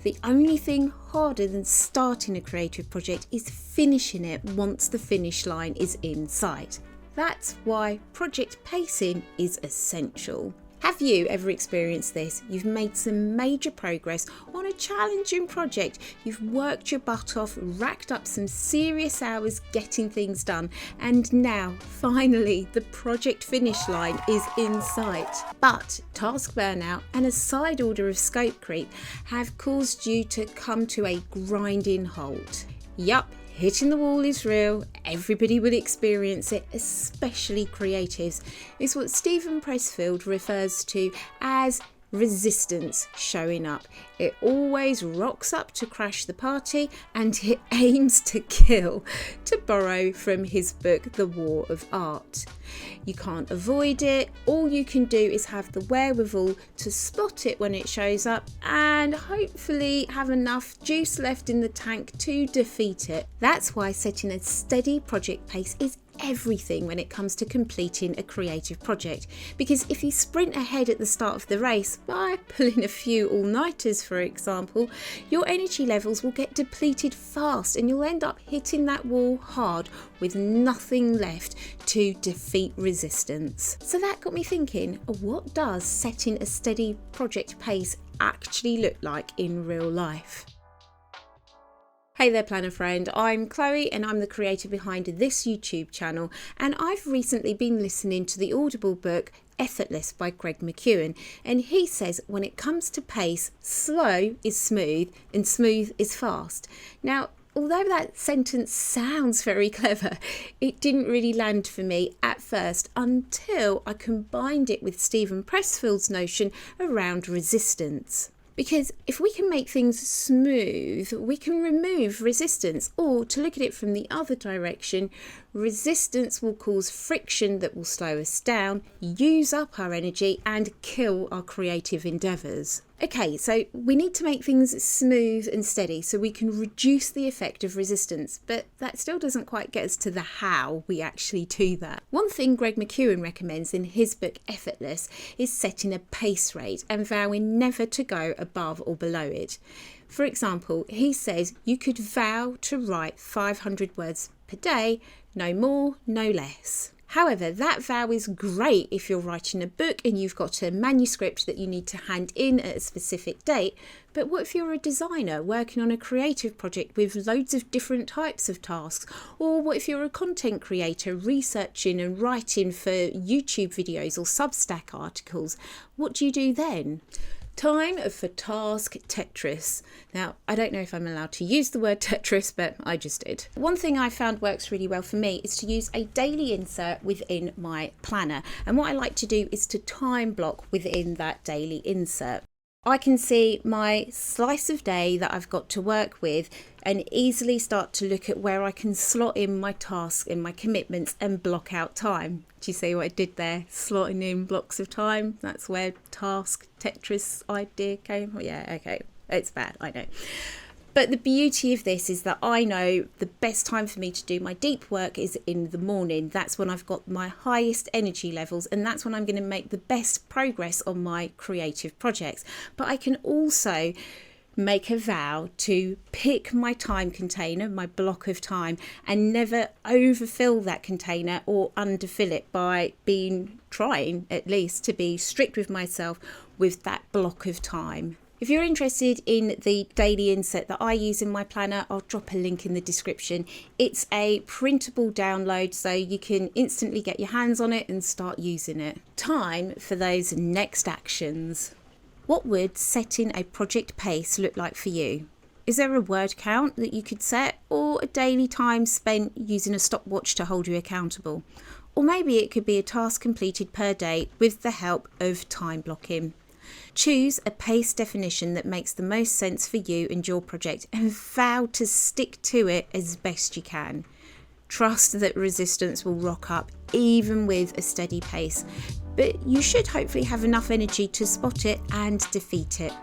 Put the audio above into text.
The only thing harder than starting a creative project is finishing it once the finish line is in sight. That's why project pacing is essential. Have you ever experienced this? You've made some major progress on a challenging project. You've worked your butt off, racked up some serious hours getting things done, and now, finally, the project finish line is in sight. But task burnout and a side order of scope creep have caused you to come to a grinding halt. Yup. Hitting the wall is real, everybody will experience it, especially creatives. It's what Steven Pressfield refers to as resistance showing up. It always rocks up to crash the party and it aims to kill, to borrow from his book The War of Art. You can't avoid it, all you can do is have the wherewithal to spot it when it shows up and hopefully have enough juice left in the tank to defeat it. That's why setting a steady project pace is everything when it comes to completing a creative project, because if you sprint ahead at the start of the race by pulling a few all-nighters for example, your energy levels will get depleted fast and you'll end up hitting that wall hard with nothing left to defeat resistance. So that got me thinking, what does setting a steady project pace actually look like in real life? Hey there planner friend, I'm Chloe and I'm the creator behind this YouTube channel, and I've recently been listening to the Audible book Effortless by Greg McKeown, and he says when it comes to pace, slow is smooth and smooth is fast. Now, although that sentence sounds very clever, it didn't really land for me at first until I combined it with Steven Pressfield's notion around resistance. Because if we can make things smooth, we can remove resistance, or to look at it from the other direction, resistance will cause friction that will slow us down, use up our energy and kill our creative endeavours. Okay, so we need to make things smooth and steady so we can reduce the effect of resistance, but that still doesn't quite get us to the how we actually do that. One thing Greg McKeown recommends in his book Effortless is setting a pace rate and vowing never to go above or below it. For example, he says you could vow to write 500 words per day, no more, no less. However, that vow is great if you're writing a book and you've got a manuscript that you need to hand in at a specific date. But what if you're a designer working on a creative project with loads of different types of tasks? Or what if you're a content creator researching and writing for YouTube videos or Substack articles? What do you do then? Time for task Tetris. Now, I don't know if I'm allowed to use the word Tetris, but I just did. One thing I found works really well for me is to use a daily insert within my planner. And what I like to do is to time block within that daily insert. I can see my slice of day that I've got to work with and easily start to look at where I can slot in my tasks and my commitments and block out time. Do you see what I did there? Slotting in blocks of time. That's where task Tetris idea came from. Yeah, okay. It's bad, I know. But the beauty of this is that I know the best time for me to do my deep work is in the morning. That's when I've got my highest energy levels, and that's when I'm going to make the best progress on my creative projects. But I can also make a vow to pick my time container, my block of time, and never overfill that container or underfill it by trying at least to be strict with myself with that block of time. If you're interested in the daily insert that I use in my planner, I'll drop a link in the description. It's a printable download, so you can instantly get your hands on it and start using it. Time for those next actions. What would setting a project pace look like for you? Is there a word count that you could set, or a daily time spent using a stopwatch to hold you accountable? Or maybe it could be a task completed per day with the help of time blocking. Choose a pace definition that makes the most sense for you and your project and vow to stick to it as best you can. Trust that resistance will rock up even with a steady pace, but you should hopefully have enough energy to spot it and defeat it.